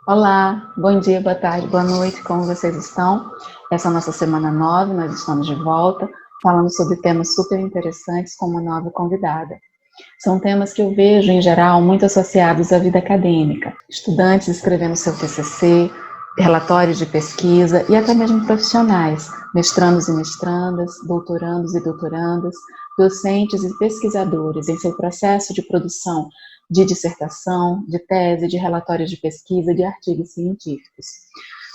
Olá, bom dia, boa tarde, boa noite, como vocês estão? Essa é a nossa semana 9, nós estamos de volta, falando sobre temas super interessantes com uma nova convidada. São temas que eu vejo, em geral, muito associados à vida acadêmica. Estudantes escrevendo seu TCC, relatórios de pesquisa e até mesmo profissionais, mestrandos e mestrandas, doutorandos e doutorandas, docentes e pesquisadores em seu processo de produção de dissertação, de tese, de relatórios de pesquisa, de artigos científicos.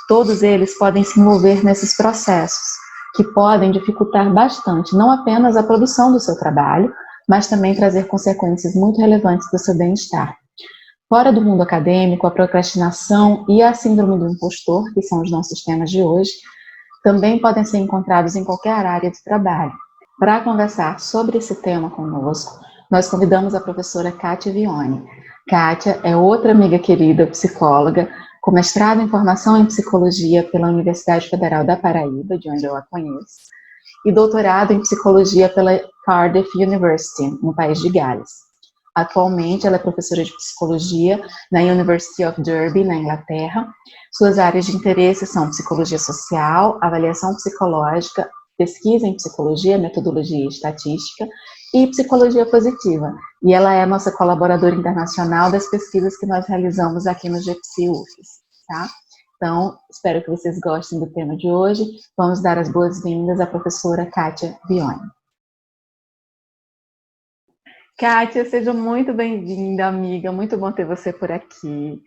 Todos eles podem se envolver nesses processos, que podem dificultar bastante não apenas a produção do seu trabalho, mas também trazer consequências muito relevantes para o seu bem-estar. Fora do mundo acadêmico, a procrastinação e a síndrome do impostor, que são os nossos temas de hoje, também podem ser encontrados em qualquer área de trabalho. Para conversar sobre esse tema conosco, nós convidamos a professora Kátia Vioni. Kátia é outra amiga querida, psicóloga, com mestrado em formação em psicologia pela Universidade Federal da Paraíba, de onde eu a conheço, e doutorado em psicologia pela Cardiff University, no país de Gales. Atualmente, ela é professora de psicologia na University of Derby, na Inglaterra. Suas áreas de interesse são psicologia social, avaliação psicológica, pesquisa em psicologia, metodologia e estatística, e psicologia positiva. E ela é nossa colaboradora internacional das pesquisas que nós realizamos aqui no GPC UFES, tá? Então, espero que vocês gostem do tema de hoje. Vamos dar as boas-vindas à professora Kátia Vioni. Kátia, seja muito bem-vinda, amiga. Muito bom ter você por aqui.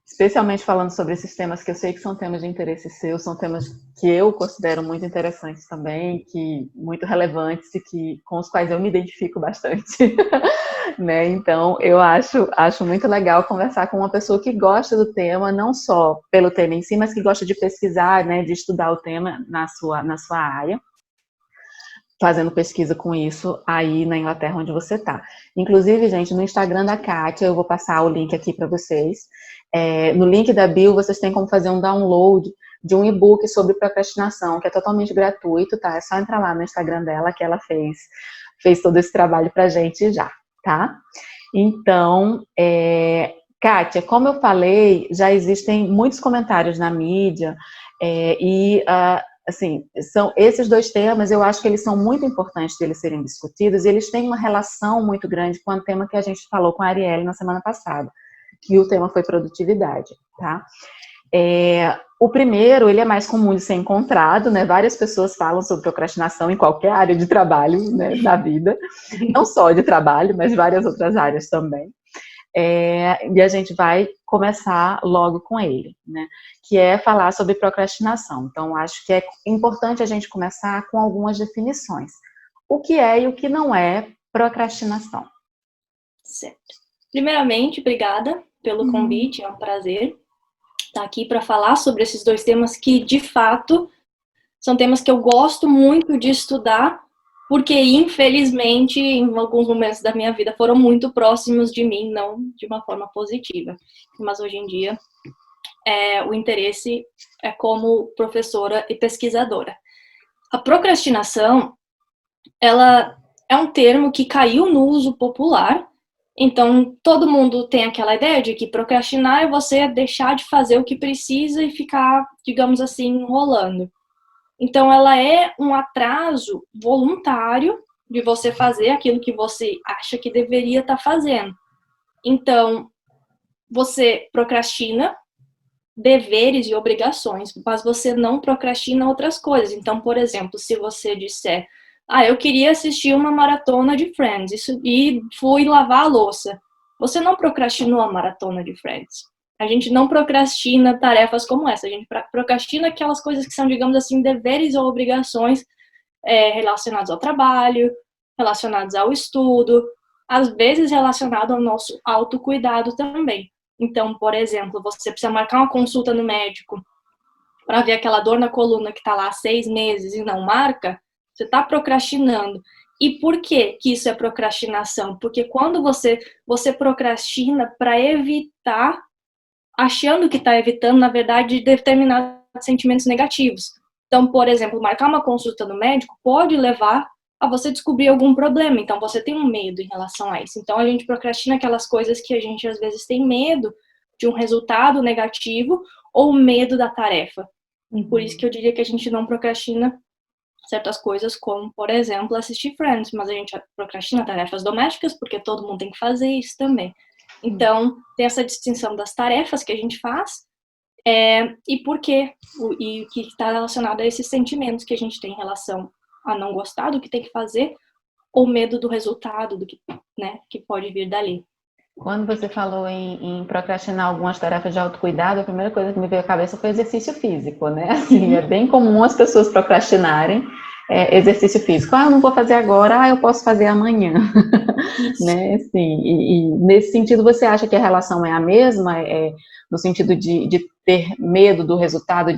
Especialmente falando sobre esses temas que eu sei que são temas de interesse seu, são temas que eu considero muito interessantes também, que muito relevantes e com os quais eu me identifico bastante. Né? Então, eu acho muito legal conversar com uma pessoa que gosta do tema, não só pelo tema em si, mas que gosta de pesquisar, né, de estudar o tema na sua área, fazendo pesquisa com isso aí na Inglaterra, onde você está. Inclusive, gente, no Instagram da Kátia, eu vou passar o link aqui para vocês. No link da bio, vocês têm como fazer um download de um e-book sobre procrastinação, que é totalmente gratuito, tá? É só entrar lá no Instagram dela, que ela fez todo esse trabalho pra gente já, tá? Então, Kátia, como eu falei, já existem muitos comentários na mídia, assim, são esses dois temas, eu acho que eles são muito importantes de eles serem discutidos, e eles têm uma relação muito grande com o tema que a gente falou com a Arielle na semana passada, que o tema foi produtividade, tá? O primeiro, ele é mais comum de ser encontrado, né? Várias pessoas falam sobre procrastinação em qualquer área de trabalho, né, da vida, não só de trabalho, mas várias outras áreas também. E a gente vai começar logo com ele, né? Que é falar sobre procrastinação. Então, acho que é importante a gente começar com algumas definições. O que é e o que não é procrastinação? Certo. Primeiramente, obrigada pelo convite, é um prazer estar aqui para falar sobre esses dois temas que, de fato, são temas que eu gosto muito de estudar, porque, infelizmente, em alguns momentos da minha vida foram muito próximos de mim, não de uma forma positiva. Mas, hoje em dia, o interesse é como professora e pesquisadora. A procrastinação, ela é um termo que caiu no uso popular. Então, todo mundo tem aquela ideia de que procrastinar é você deixar de fazer o que precisa e ficar, digamos assim, enrolando. Então, ela é um atraso voluntário de você fazer aquilo que você acha que deveria estar fazendo. Então, você procrastina deveres e obrigações, mas você não procrastina outras coisas. Então, por exemplo, se você disser, eu queria assistir uma maratona de Friends e fui lavar a louça. Você não procrastinou a maratona de Friends. A gente não procrastina tarefas como essa. A gente procrastina aquelas coisas que são, digamos assim, deveres ou obrigações relacionados ao trabalho, relacionados ao estudo, às vezes relacionado ao nosso autocuidado também. Então, por exemplo, você precisa marcar uma consulta no médico para ver aquela dor na coluna que está lá há 6 meses e não marca, você está procrastinando. E por que isso é procrastinação? Porque quando você procrastina para evitar, achando que está evitando, na verdade, determinados sentimentos negativos. Então, por exemplo, marcar uma consulta no médico pode levar a você descobrir algum problema. Então, você tem um medo em relação a isso. Então, a gente procrastina aquelas coisas que a gente, às vezes, tem medo, de um resultado negativo ou medo da tarefa. Por isso que eu diria que a gente não procrastina certas coisas, como, por exemplo, assistir Friends, mas a gente procrastina tarefas domésticas, porque todo mundo tem que fazer isso também. Então, tem essa distinção das tarefas que a gente faz, e por quê, e o que está relacionado a esses sentimentos que a gente tem em relação a não gostar do que tem que fazer, ou medo do resultado, do que, né, que pode vir dali. Quando você falou em procrastinar algumas tarefas de autocuidado, a primeira coisa que me veio à cabeça foi exercício físico, né? Assim, é bem comum as pessoas procrastinarem exercício físico. Eu não vou fazer agora, eu posso fazer amanhã. Né? Assim, e nesse sentido, você acha que a relação é a mesma? No sentido de ter medo do resultado,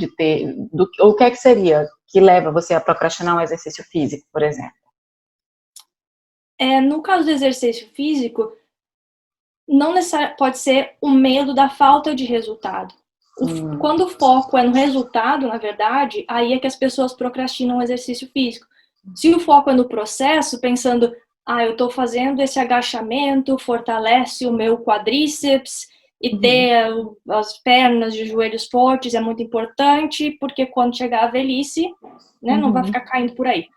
ou o que é que seria que leva você a procrastinar um exercício físico, por exemplo? No caso do exercício físico, não necessariamente pode ser o medo da falta de resultado. Quando o foco é no resultado, na verdade, aí é que as pessoas procrastinam o exercício físico. Se o foco é no processo, pensando, eu estou fazendo esse agachamento, fortalece o meu quadríceps, e ter as pernas de joelhos fortes é muito importante, porque quando chegar a velhice, né, não vai ficar caindo por aí.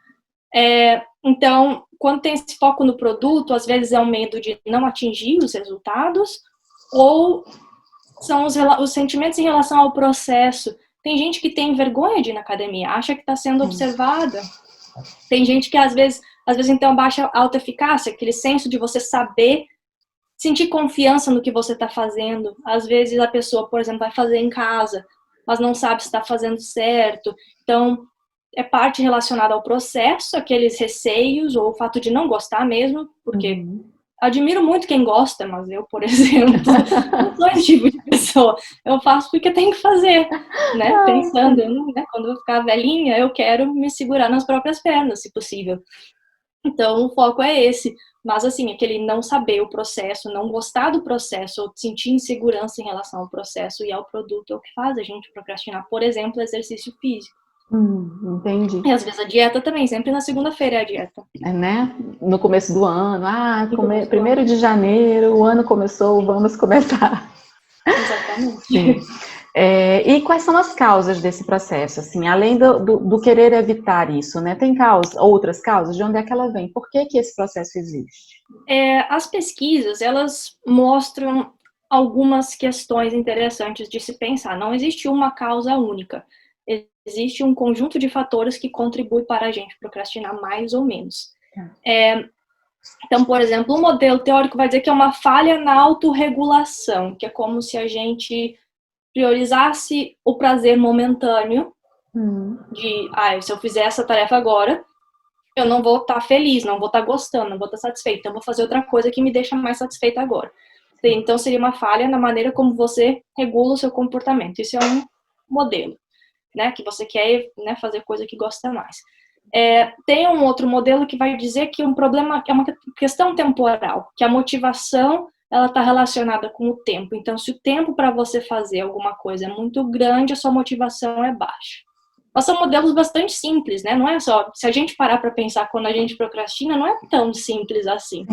Então, quando tem esse foco no produto, às vezes é um medo de não atingir os resultados, ou são os sentimentos em relação ao processo. Tem gente que tem vergonha de ir na academia, acha que está sendo observada. Tem gente que às vezes então baixa autoeficácia, aquele senso de você saber, sentir confiança no que você está fazendo. Às vezes a pessoa, por exemplo, vai fazer em casa, mas não sabe se está fazendo certo. Então, é parte relacionada ao processo, aqueles receios, ou o fato de não gostar mesmo, porque admiro muito quem gosta, mas eu, por exemplo, não sou esse tipo de pessoa. Eu faço porque tenho que fazer, né? Pensando, né? Quando eu ficar velhinha, eu quero me segurar nas próprias pernas, se possível. Então, o foco é esse. Mas, assim, aquele não saber o processo, não gostar do processo, ou sentir insegurança em relação ao processo e ao produto, é o que faz a gente procrastinar. Por exemplo, exercício físico. Entendi. E às vezes a dieta também, sempre na segunda-feira é a dieta. Né? No começo do ano, 1º de janeiro, o ano começou, vamos começar. Exatamente. Sim. E quais são as causas desse processo? Assim, além do querer evitar isso, né? Tem outras causas? De onde é que ela vem? Por que esse processo existe? As pesquisas, elas mostram algumas questões interessantes de se pensar. Não existe uma causa única. Existe um conjunto de fatores que contribui para a gente procrastinar mais ou menos. Então, por exemplo, o modelo teórico vai dizer que é uma falha na autorregulação, que é como se a gente priorizasse o prazer momentâneo de, se eu fizer essa tarefa agora, eu não vou estar feliz, não vou estar gostando, não vou estar satisfeita, então vou fazer outra coisa que me deixa mais satisfeita agora. Então, seria uma falha na maneira como você regula o seu comportamento. Isso é um modelo, né, que você quer, né, fazer coisa que gosta mais. Tem um outro modelo que vai dizer que um problema é uma questão temporal, que a motivação ela está relacionada com o tempo. Então, se o tempo para você fazer alguma coisa é muito grande, a sua motivação é baixa. Mas são modelos bastante simples, né? Não é só... Se a gente parar para pensar quando a gente procrastina, não é tão simples assim.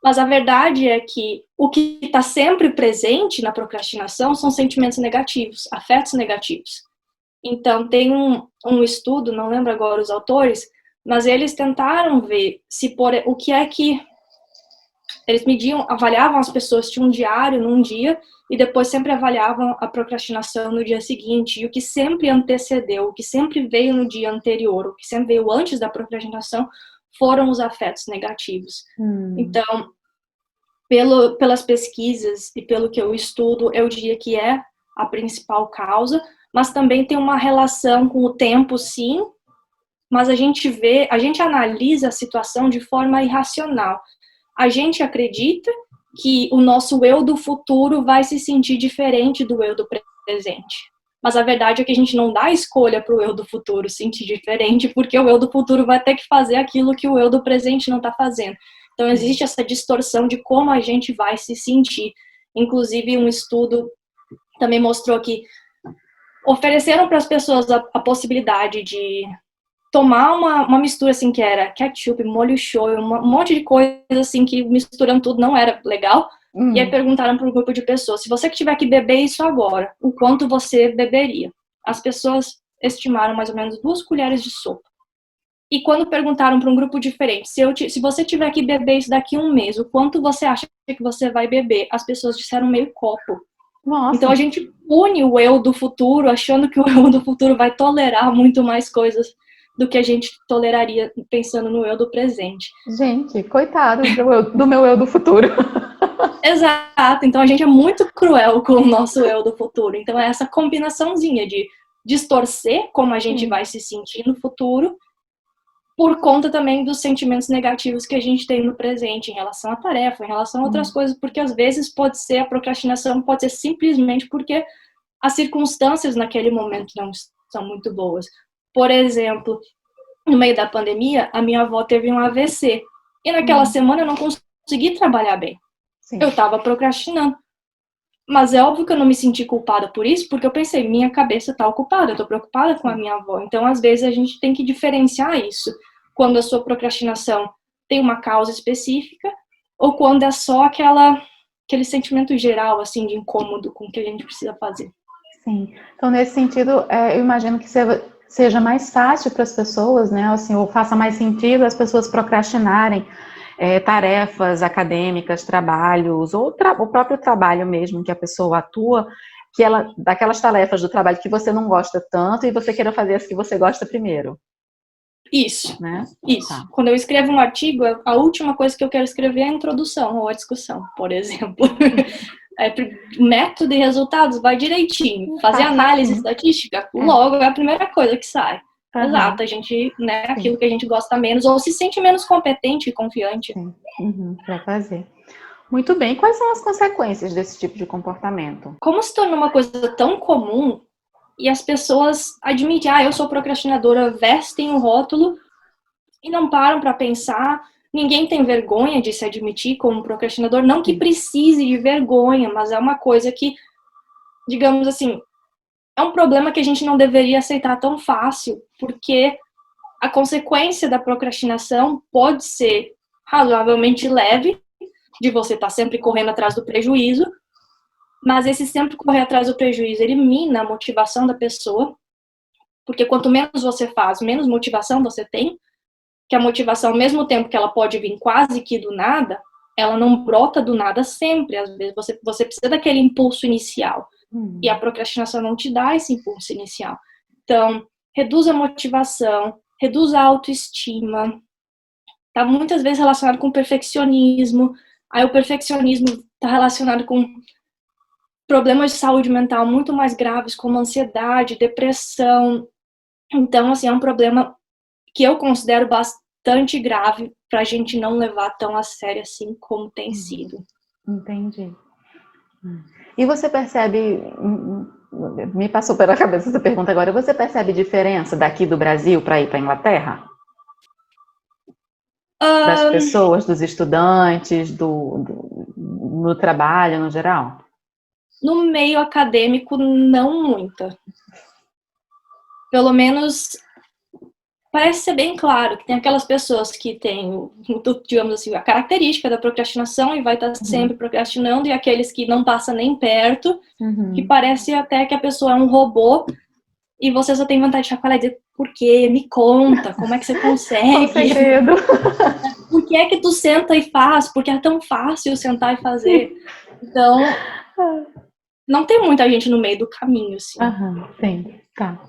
Mas a verdade é que o que está sempre presente na procrastinação são sentimentos negativos, afetos negativos. Então, tem um estudo, não lembro agora os autores, mas eles tentaram ver o que é que... Eles avaliavam as pessoas, tinham um diário num dia, e depois sempre avaliavam a procrastinação no dia seguinte, e o que sempre antecedeu, o que sempre veio no dia anterior, o que sempre veio antes da procrastinação, foram os afetos negativos. Então, pelas pesquisas e pelo que eu estudo, eu diria que é a principal causa, mas também tem uma relação com o tempo, sim, mas a gente analisa a situação de forma irracional. A gente acredita que o nosso eu do futuro vai se sentir diferente do eu do presente. Mas a verdade é que a gente não dá escolha para o eu do futuro sentir diferente, porque o eu do futuro vai ter que fazer aquilo que o eu do presente não está fazendo. Então, existe essa distorção de como a gente vai se sentir. Inclusive, um estudo também mostrou que ofereceram para as pessoas a possibilidade de tomar uma mistura, assim, que era ketchup, molho shoyu, um monte de coisa, assim, que misturando tudo não era legal, E aí perguntaram para um grupo de pessoas, se você que tiver que beber isso agora, o quanto você beberia? As pessoas estimaram mais ou menos 2 colheres de sopa. E quando perguntaram para um grupo diferente, se você tiver que beber isso daqui a um mês, o quanto você acha que você vai beber? As pessoas disseram meio copo. Nossa. Então a gente pune o eu do futuro, achando que o eu do futuro vai tolerar muito mais coisas do que a gente toleraria pensando no eu do presente. Gente, coitado do meu eu do futuro. Exato, então a gente é muito cruel com o nosso eu do futuro. Então é essa combinaçãozinha de distorcer como a gente vai se sentir no futuro, por conta também dos sentimentos negativos que a gente tem no presente em relação à tarefa, em relação a outras coisas, porque às vezes pode ser a procrastinação, pode ser simplesmente porque as circunstâncias naquele momento não são muito boas. Por exemplo, no meio da pandemia, a minha avó teve um AVC e naquela semana eu não consegui trabalhar bem. Sim. Eu estava procrastinando. Mas é óbvio que eu não me senti culpada por isso, porque eu pensei, minha cabeça está ocupada, eu estou preocupada com a minha avó. Então, às vezes, a gente tem que diferenciar isso. Quando a sua procrastinação tem uma causa específica, ou quando é só aquele sentimento geral, assim, de incômodo com o que a gente precisa fazer. Sim. Então, nesse sentido, eu imagino que seja mais fácil para as pessoas, né, assim, ou faça mais sentido as pessoas procrastinarem tarefas acadêmicas, trabalhos, ou o próprio trabalho mesmo que a pessoa atua, que daquelas tarefas do trabalho que você não gosta tanto e você queira fazer as que você gosta primeiro. Isso, né? Isso. Tá. Quando eu escrevo um artigo, a última coisa que eu quero escrever é a introdução ou a discussão, por exemplo. Método e resultados, vai direitinho. Fazer análise estatística, logo é a primeira coisa que sai. Exato, a gente, né, aquilo que a gente gosta menos, ou se sente menos competente e confiante. Para fazer. Muito bem, quais são as consequências desse tipo de comportamento? Como se tornou uma coisa tão comum, e as pessoas admitem, eu sou procrastinadora, vestem o rótulo e não param para pensar. Ninguém tem vergonha de se admitir como procrastinador, não que precise de vergonha, mas é uma coisa que, digamos assim, é um problema que a gente não deveria aceitar tão fácil, porque a consequência da procrastinação pode ser razoavelmente leve, de você estar sempre correndo atrás do prejuízo, mas esse sempre correr atrás do prejuízo elimina a motivação da pessoa, porque quanto menos você faz, menos motivação você tem, que a motivação, ao mesmo tempo que ela pode vir quase que do nada, ela não brota do nada sempre. Às vezes você precisa daquele impulso inicial. E a procrastinação não te dá esse impulso inicial. Então, reduz a motivação, reduz a autoestima. Está muitas vezes relacionado com perfeccionismo. Aí o perfeccionismo está relacionado com problemas de saúde mental muito mais graves, como ansiedade, depressão. Então, assim, é um problema que eu considero bastante grave para a gente não levar tão a sério assim como tem sido. Entendi. E você percebe, me passou pela cabeça essa pergunta agora, você percebe diferença daqui do Brasil para ir para a Inglaterra? Das pessoas, dos estudantes, no trabalho no geral? No meio acadêmico, não muita. Pelo menos parece ser bem claro que tem aquelas pessoas que têm, digamos assim, a característica da procrastinação e vai estar sempre procrastinando, e aqueles que não passam nem perto, que parece até que a pessoa é um robô e você só tem vontade de chacoalhar e dizer, por quê? Me conta, como é que você consegue? Qual segredo? Por que é que tu senta e faz? Porque é tão fácil sentar e fazer. Então, não tem muita gente no meio do caminho, assim. Sim, tá.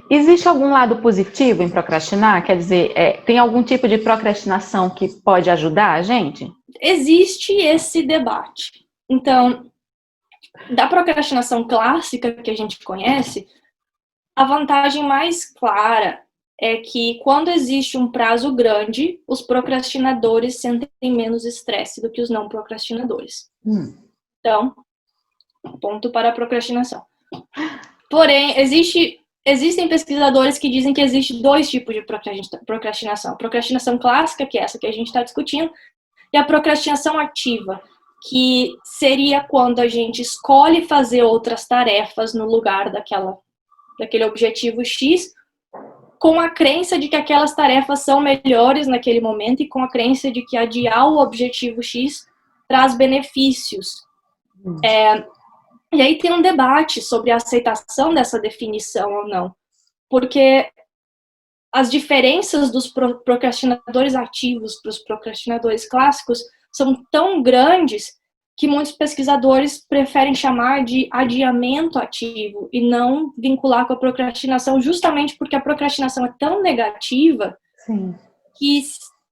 Existe algum lado positivo em procrastinar? Quer dizer, tem algum tipo de procrastinação que pode ajudar a gente? Existe esse debate. Então, da procrastinação clássica que a gente conhece, a vantagem mais clara é que quando existe um prazo grande, os procrastinadores sentem menos estresse do que os não procrastinadores. Então, ponto para a procrastinação. Porém, existem pesquisadores que dizem que existem 2 tipos de procrastinação. A procrastinação clássica, que é essa que a gente está discutindo, e a procrastinação ativa, que seria quando a gente escolhe fazer outras tarefas no lugar daquele objetivo X, com a crença de que aquelas tarefas são melhores naquele momento e com a crença de que adiar o objetivo X traz benefícios. E aí tem um debate sobre a aceitação dessa definição ou não, porque as diferenças dos procrastinadores ativos para os procrastinadores clássicos são tão grandes que muitos pesquisadores preferem chamar de adiamento ativo e não vincular com a procrastinação, justamente porque a procrastinação é tão negativa. Sim. Que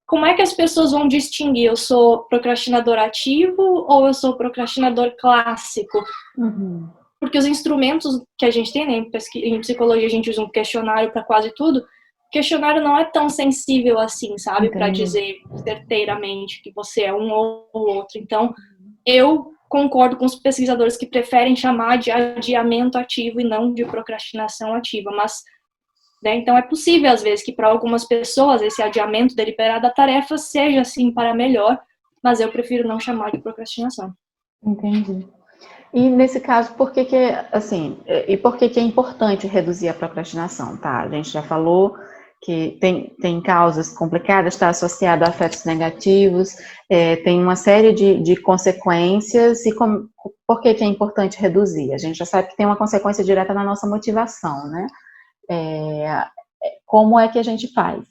como é que as pessoas vão distinguir? Eu sou procrastinador ativo ou eu sou procrastinador clássico? Uhum. Porque os instrumentos que a gente tem, né, em psicologia a gente usa um questionário para quase tudo. O questionário não é tão sensível assim, sabe? Para dizer certeiramente que você é um ou outro. Então, eu concordo com os pesquisadores que preferem chamar de adiamento ativo e não de procrastinação ativa. Mas, né, então é possível, às vezes, que para algumas pessoas esse adiamento deliberado da tarefa seja, assim, para melhor, mas eu prefiro não chamar de procrastinação. Entendi. E nesse caso, por que assim, e por que é importante reduzir a procrastinação, tá? A gente já falou que tem causas complicadas, está associado a afetos negativos, tem uma série de consequências, e por que é importante reduzir? A gente já sabe que tem uma consequência direta na nossa motivação, né? Como é que a gente faz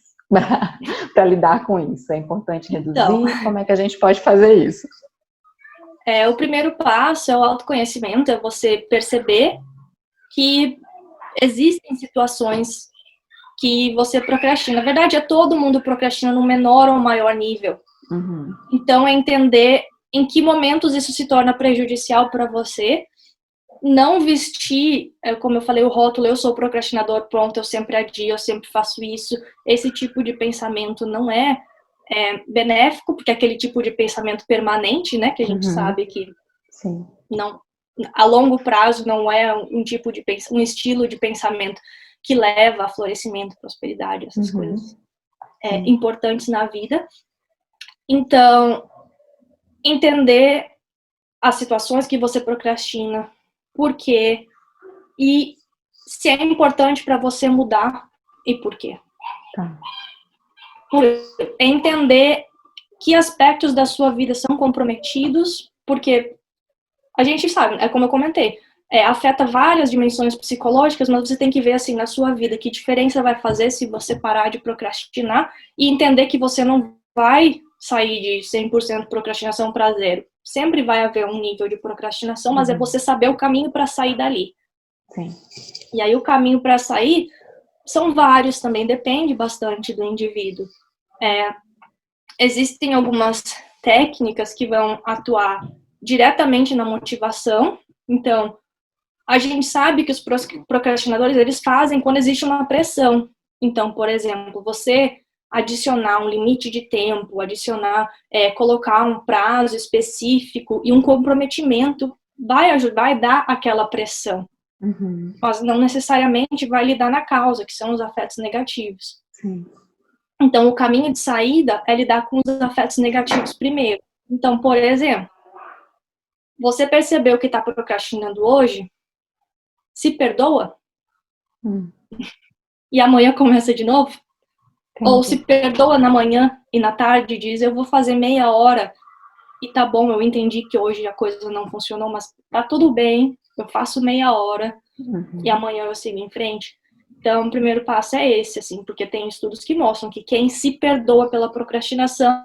para lidar com isso? É importante reduzir? Então, como é que a gente pode fazer isso? O primeiro passo é o autoconhecimento, é você perceber que existem situações que você procrastina. Na verdade, todo mundo procrastina no menor ou maior nível. Uhum. Então, é entender em que momentos isso se torna prejudicial para você. Não vestir, como eu falei, o rótulo, eu sou procrastinador, pronto, eu sempre adio, eu sempre faço isso. Esse tipo de pensamento não é benéfico, porque é aquele tipo de pensamento permanente, né, que a gente sabe que Sim. não, a longo prazo não é um estilo de pensamento que leva a florescimento, prosperidade, essas coisas importantes na vida. Então, entender as situações que você procrastina, por quê, e se é importante para você mudar e por quê. Tá. Entender que aspectos da sua vida são comprometidos, porque a gente sabe, é como eu comentei, afeta várias dimensões psicológicas, mas você tem que ver, assim, na sua vida, que diferença vai fazer se você parar de procrastinar e entender que você não vai sair de 100% procrastinação para zero. Sempre vai haver um nível de procrastinação, mas é você saber o caminho para sair dali. Sim. E aí o caminho para sair são vários também, depende bastante do indivíduo. Existem algumas técnicas que vão atuar diretamente na motivação. Então, a gente sabe que os procrastinadores, eles fazem quando existe uma pressão. Então, por exemplo, você adicionar um limite de tempo, colocar um prazo específico e um comprometimento vai ajudar e dar aquela pressão. Mas não necessariamente vai lidar na causa, que são os afetos negativos. Sim. Então, o caminho de saída é lidar com os afetos negativos primeiro. Então, por exemplo, você percebeu que está procrastinando hoje, se perdoa, e amanhã começa de novo. Entendi. Ou se perdoa na manhã e na tarde diz, eu vou fazer meia hora, e tá bom, eu entendi que hoje a coisa não funcionou, mas tá tudo bem, eu faço meia hora, e amanhã eu sigo em frente. Então, o primeiro passo é esse, assim, porque tem estudos que mostram que quem se perdoa pela procrastinação,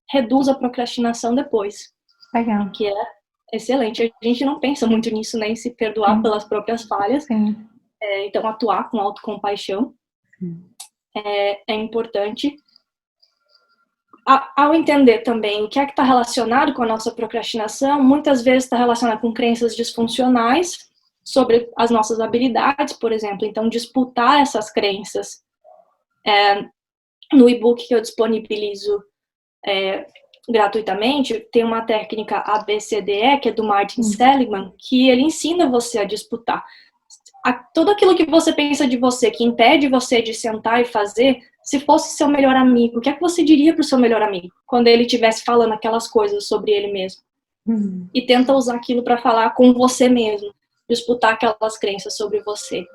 reduz a procrastinação depois. Legal. Que é excelente. A gente não pensa muito nisso, né, em se perdoar pelas próprias falhas. Então, atuar com autocompaixão é importante. Ao entender também o que é que está relacionado com a nossa procrastinação, muitas vezes está relacionado com crenças disfuncionais sobre as nossas habilidades, por exemplo. Então, disputar essas crenças. No e-book que eu disponibilizo gratuitamente, tem uma técnica ABCDE, que é do Martin Seligman, que ele ensina você a disputar. Tudo aquilo que você pensa de você, que impede você de sentar e fazer, se fosse seu melhor amigo, o que é que você diria para o seu melhor amigo, quando ele estivesse falando aquelas coisas sobre ele mesmo? E tenta usar aquilo para falar com você mesmo, disputar aquelas crenças sobre você.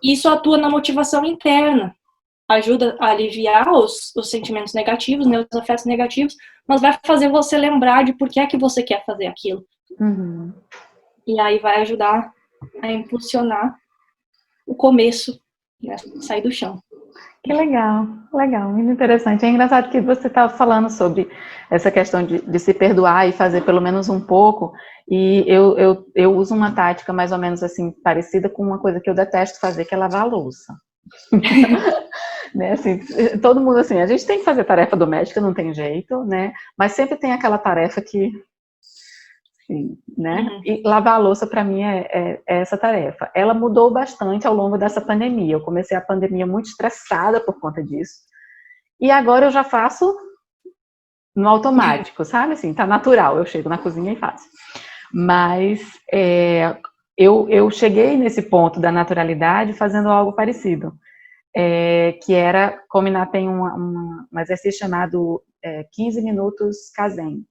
E isso atua na motivação interna. ajuda a aliviar os sentimentos negativos, né, os afetos negativos, mas vai fazer você lembrar de por que é que você quer fazer aquilo. Uhum. E aí vai ajudar a impulsionar o começo, né, sair do chão. Que legal, legal, muito interessante. É engraçado que você estava falando sobre essa questão de se perdoar e fazer pelo menos um pouco, e eu uso uma tática mais ou menos assim, parecida com uma coisa que eu detesto fazer, que é lavar a louça. Né, assim, todo mundo assim, a gente tem que fazer tarefa doméstica, não tem jeito, né? Mas sempre tem aquela tarefa que, assim, né? Uhum. E lavar a louça para mim é essa tarefa. Ela mudou bastante ao longo dessa pandemia. Eu comecei a pandemia muito estressada por conta disso. E agora eu já faço no automático, sabe? Assim, tá natural. Eu chego na cozinha e faço. Mas eu cheguei nesse ponto da naturalidade fazendo algo parecido. Que era combinar, tem um exercício chamado 15 minutos Kaizen,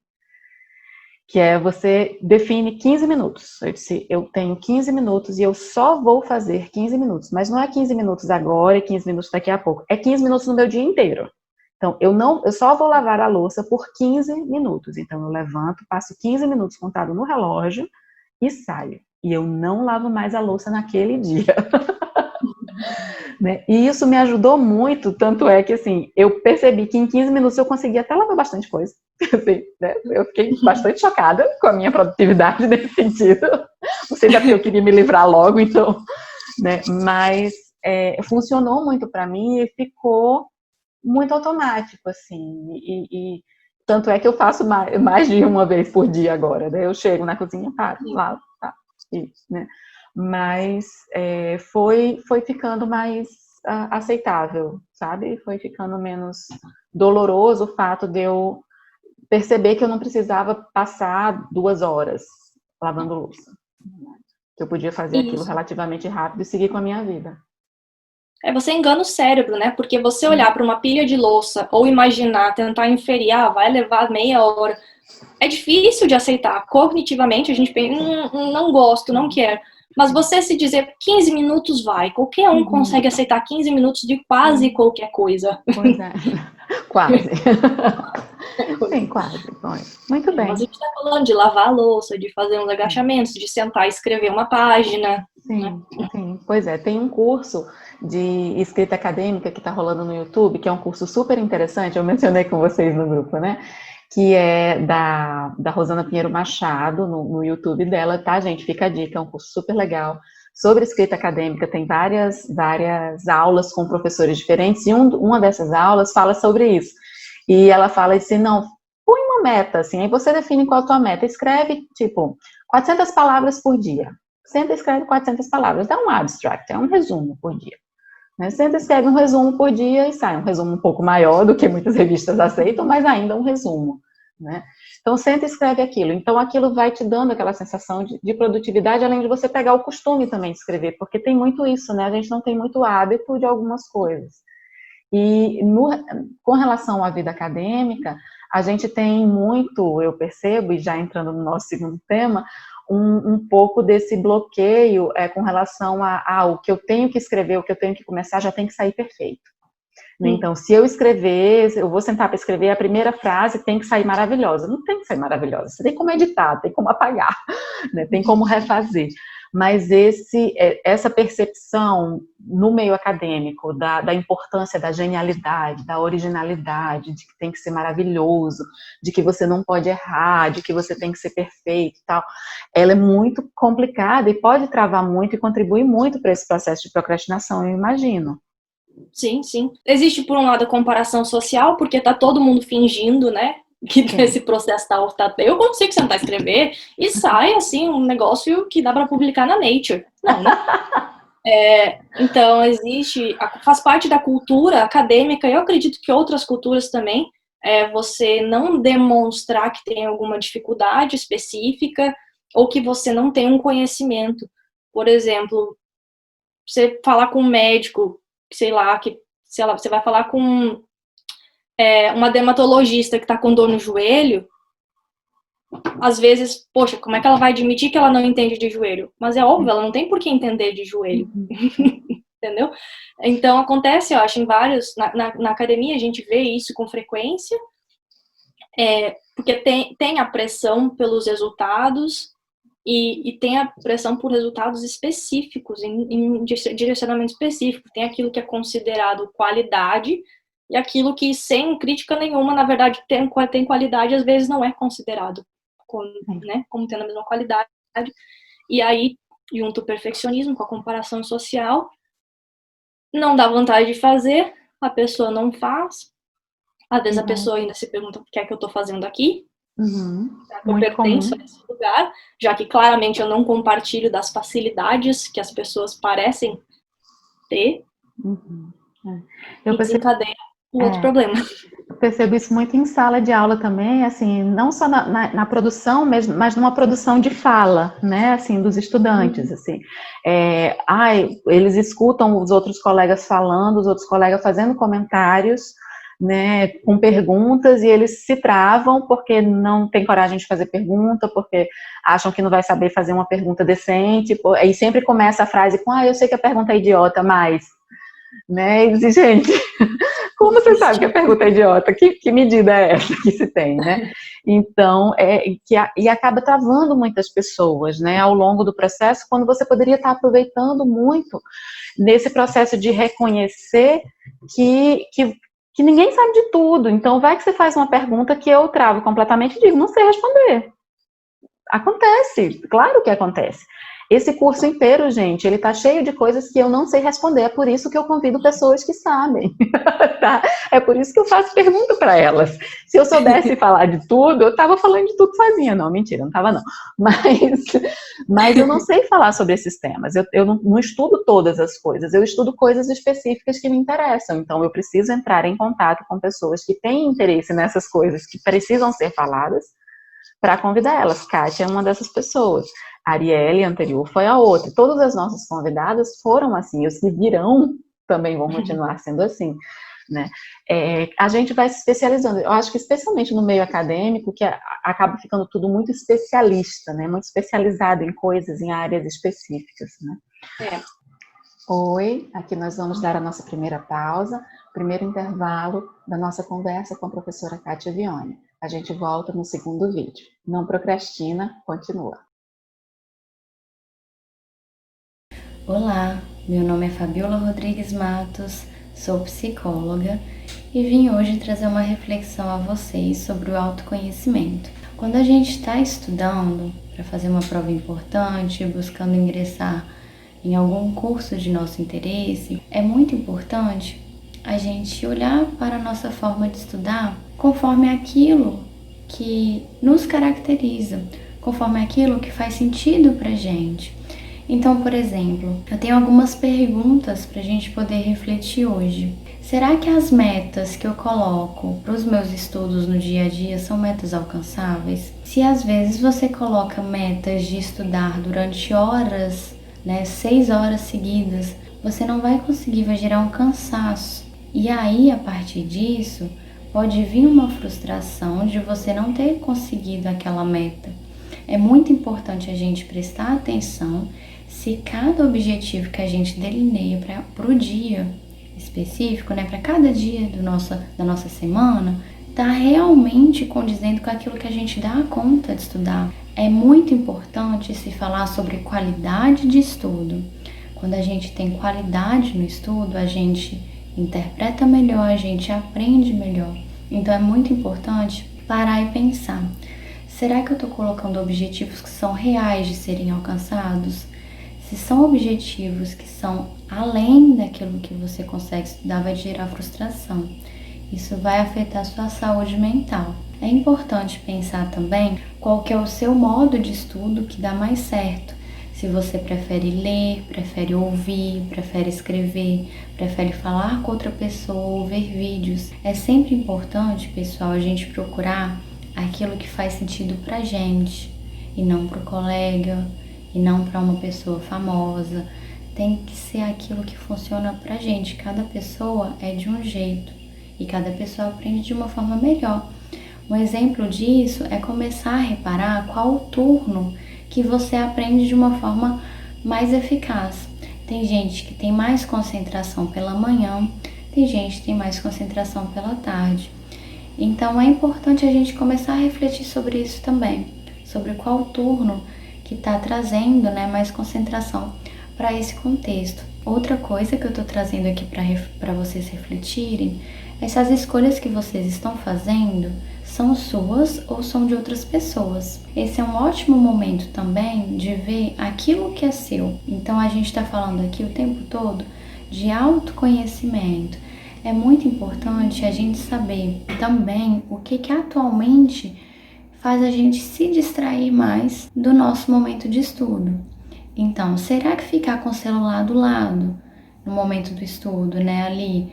que é você define 15 minutos. Eu disse, eu tenho 15 minutos e eu só vou fazer 15 minutos, mas não é 15 minutos agora e 15 minutos daqui a pouco, é 15 minutos no meu dia inteiro. Então, eu só vou lavar a louça por 15 minutos. Então, eu levanto, passo 15 minutos contado no relógio e saio. E eu não lavo mais a louça naquele dia. Né? E isso me ajudou muito, tanto é que, assim, eu percebi que em 15 minutos eu conseguia até lavar bastante coisa. Assim, né? Eu fiquei bastante chocada com a minha produtividade nesse sentido. Não sei se é porque eu queria me livrar logo, então, né? Mas funcionou muito para mim e ficou muito automático, assim. E tanto é que eu faço mais de uma vez por dia agora, né? Eu chego na cozinha, paro, lavo, tá, isso, né? Mas foi ficando mais aceitável, sabe? Foi ficando menos doloroso o fato de eu perceber que eu não precisava passar 2 horas lavando louça. Que eu podia fazer aquilo Isso. relativamente rápido e seguir com a minha vida. Você engana o cérebro, né? Porque você olhar para uma pilha de louça ou imaginar, tentar inferir, vai levar meia hora. É difícil de aceitar. Cognitivamente, a gente pensa, não gosto, não quero. Mas você se dizer 15 minutos vai. Qualquer um consegue aceitar 15 minutos de quase qualquer coisa. Pois é. Quase. Sim, quase. Muito bem. Mas a gente está falando de lavar a louça, de fazer uns agachamentos, de sentar e escrever uma página. Sim, Né? sim. Pois é, tem um curso de escrita acadêmica que está rolando no YouTube, que é um curso super interessante, eu mencionei com vocês no grupo, né? Que é da Rosana Pinheiro Machado, no YouTube dela, tá, gente? Fica a dica, é um curso super legal. Sobre escrita acadêmica, tem várias aulas com professores diferentes, e uma dessas aulas fala sobre isso. E ela fala assim, não, põe uma meta, assim, aí você define qual é a tua meta. Escreve, tipo, 400 palavras por dia. Senta e escreve 400 palavras. Dá um abstract, é um resumo por dia. Né? Senta e escreve um resumo por dia e sai. Um resumo um pouco maior do que muitas revistas aceitam, mas ainda um resumo. Né? Então, senta e escreve aquilo. Então, aquilo vai te dando aquela sensação de produtividade, além de você pegar o costume também de escrever, porque tem muito isso, né? A gente não tem muito hábito de algumas coisas. E com relação à vida acadêmica, a gente tem muito, eu percebo, e já entrando no nosso segundo tema, um pouco desse bloqueio com relação o que eu tenho que escrever, o que eu tenho que começar, já tem que sair perfeito. Então, se eu escrever, eu vou sentar para escrever, a primeira frase tem que sair maravilhosa. Não tem que sair maravilhosa, você tem como editar, tem como apagar, né? Tem como refazer. Mas essa percepção no meio acadêmico da importância da genialidade, da originalidade, de que tem que ser maravilhoso, de que você não pode errar, de que você tem que ser perfeito e tal, ela é muito complicada e pode travar muito e contribuir muito para esse processo de procrastinação, eu imagino. Sim, sim. Existe, por um lado, a comparação social, porque tá todo mundo fingindo, né? Que esse processo tá. Eu consigo sentar e escrever e sai, assim, um negócio que dá para publicar na Nature. Não, né? Então, faz parte da cultura acadêmica, eu acredito que outras culturas também, você não demonstrar que tem alguma dificuldade específica ou que você não tem um conhecimento. Por exemplo, você falar com um médico, sei lá, você vai falar com uma dermatologista que está com dor no joelho, às vezes, poxa, como é que ela vai admitir que ela não entende de joelho? Mas é óbvio, ela não tem por que entender de joelho. entendeu? Então, acontece, eu acho, em vários... Na academia, a gente vê isso com frequência, porque tem a pressão pelos resultados e tem a pressão por resultados específicos, em direcionamento específico. Tem aquilo que é considerado qualidade e aquilo que, sem crítica nenhuma, na verdade, tem qualidade, às vezes não é considerado como tendo a mesma qualidade. E aí, junto o perfeccionismo com a comparação social, não dá vontade de fazer, a pessoa não faz. Às vezes a pessoa ainda se pergunta o que é que eu estou fazendo aqui, será que eu pertenço a esse lugar, já que claramente eu não compartilho das facilidades que as pessoas parecem ter. Eu e desencadeia um outro problema. Eu percebo isso muito em sala de aula também, assim, não só na produção, mas numa produção de fala, né, assim, dos estudantes, assim. Eles escutam os outros colegas falando, os outros colegas fazendo comentários, né, com perguntas, e eles se travam porque não tem coragem de fazer pergunta, porque acham que não vai saber fazer uma pergunta decente, e sempre começa a frase com, eu sei que a pergunta é idiota, mas... Né, e diz, gente, como você sabe que a pergunta é idiota? Que medida é essa que se tem, né? Então, e acaba travando muitas pessoas, né, ao longo do processo, quando você poderia estar aproveitando muito nesse processo de reconhecer que ninguém sabe de tudo. Então, vai que você faz uma pergunta que eu travo completamente e digo, não sei responder. Acontece, claro que acontece. Esse curso inteiro, gente, ele tá cheio de coisas que eu não sei responder, é por isso que eu convido pessoas que sabem, tá? É por isso que eu faço pergunta para elas. Se eu soubesse falar de tudo, eu tava falando de tudo sozinha. Não, mentira, não tava não. Mas eu não sei falar sobre esses temas, eu não estudo todas as coisas, eu estudo coisas específicas que me interessam, então eu preciso entrar em contato com pessoas que têm interesse nessas coisas que precisam ser faladas, para convidar elas. Kátia é uma dessas pessoas. A Arielle, anterior, foi a outra. Todas as nossas convidadas foram assim. Os que virão também vão continuar sendo assim, né? A gente vai se especializando. Eu acho que especialmente no meio acadêmico, que acaba ficando tudo muito especialista, né? Muito especializado em coisas, em áreas específicas, né? Oi, aqui nós vamos dar a nossa primeira pausa, primeiro intervalo da nossa conversa com a professora Kátia Vione. A gente volta no segundo vídeo. Não procrastina, continua. Olá, meu nome é Fabiola Rodrigues Matos, sou psicóloga e vim hoje trazer uma reflexão a vocês sobre o autoconhecimento. Quando a gente está estudando para fazer uma prova importante, buscando ingressar em algum curso de nosso interesse, é muito importante a gente olhar para a nossa forma de estudar conforme aquilo que nos caracteriza, conforme aquilo que faz sentido para a gente. Então, por exemplo, eu tenho algumas perguntas para a gente poder refletir hoje. Será que as metas que eu coloco para os meus estudos no dia a dia são metas alcançáveis? Se às vezes você coloca metas de estudar durante horas, 6 horas seguidas, você não vai conseguir, vai gerar um cansaço. E aí, a partir disso, pode vir uma frustração de você não ter conseguido aquela meta. É muito importante a gente prestar atenção se cada objetivo que a gente delineia para o dia específico, para cada dia da nossa semana, está realmente condizendo com aquilo que a gente dá conta de estudar. É muito importante se falar sobre qualidade de estudo. Quando a gente tem qualidade no estudo, a gente interpreta melhor, a gente aprende melhor. Então é muito importante parar e pensar. Será que eu estou colocando objetivos que são reais de serem alcançados? Se são objetivos que são além daquilo que você consegue estudar, vai gerar frustração. Isso vai afetar a sua saúde mental. É importante pensar também qual que é o seu modo de estudo que dá mais certo. Se você prefere ler, prefere ouvir, prefere escrever, prefere falar com outra pessoa ou ver vídeos. É sempre importante, pessoal, a gente procurar aquilo que faz sentido pra gente e não pro colega e não para uma pessoa famosa. Tem que ser aquilo que funciona pra gente. Cada pessoa é de um jeito e cada pessoa aprende de uma forma melhor. Um exemplo disso é começar a reparar qual o turno que você aprende de uma forma mais eficaz. Tem gente que tem mais concentração pela manhã, tem gente que tem mais concentração pela tarde. Então é importante a gente começar a refletir sobre isso também, sobre qual turno que está trazendo, né, mais concentração para esse contexto. Outra coisa que eu estou trazendo aqui para vocês refletirem é se as escolhas que vocês estão fazendo são suas ou são de outras pessoas. Esse é um ótimo momento também de ver aquilo que é seu. Então a gente está falando aqui o tempo todo de autoconhecimento. É muito importante a gente saber também o que atualmente faz a gente se distrair mais do nosso momento de estudo. Então, será que ficar com o celular do lado no momento do estudo, né, ali,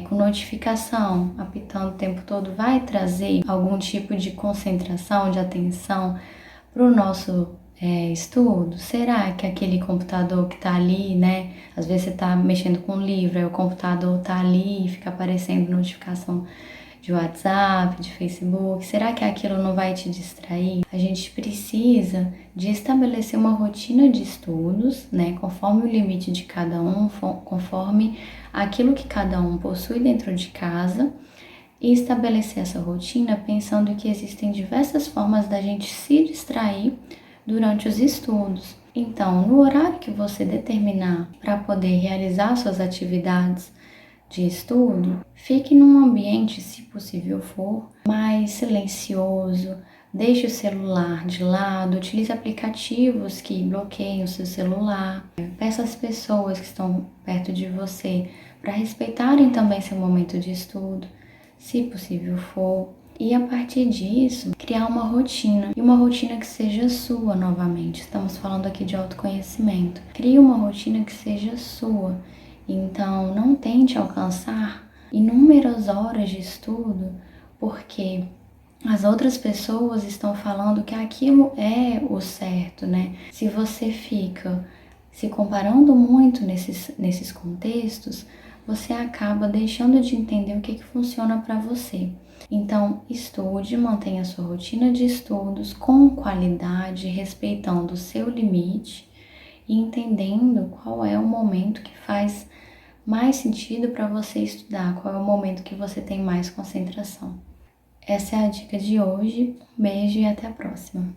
com notificação, apitando o tempo todo, vai trazer algum tipo de concentração, de atenção para o nosso estudo? Será que aquele computador que está ali, né, às vezes você está mexendo com um livro, aí o computador está ali e fica aparecendo notificação de WhatsApp, de Facebook, será que aquilo não vai te distrair? A gente precisa de estabelecer uma rotina de estudos, né, conforme o limite de cada um, conforme aquilo que cada um possui dentro de casa, e estabelecer essa rotina pensando que existem diversas formas da gente se distrair durante os estudos. Então, no horário que você determinar para poder realizar suas atividades de estudo, fique num ambiente, se possível for, mais silencioso, deixe o celular de lado, utilize aplicativos que bloqueiem o seu celular, peça às pessoas que estão perto de você para respeitarem também seu momento de estudo, se possível for. E a partir disso, criar uma rotina, e uma rotina que seja sua novamente. Estamos falando aqui de autoconhecimento. Crie uma rotina que seja sua. Então, não tente alcançar inúmeras horas de estudo, porque as outras pessoas estão falando que aquilo é o certo, né? Se você fica se comparando muito nesses contextos, você acaba deixando de entender o que funciona para você. Então, estude, mantenha a sua rotina de estudos com qualidade, respeitando o seu limite e entendendo qual é o momento que faz mais sentido para você estudar, qual é o momento que você tem mais concentração. Essa é a dica de hoje. Um beijo e até a próxima.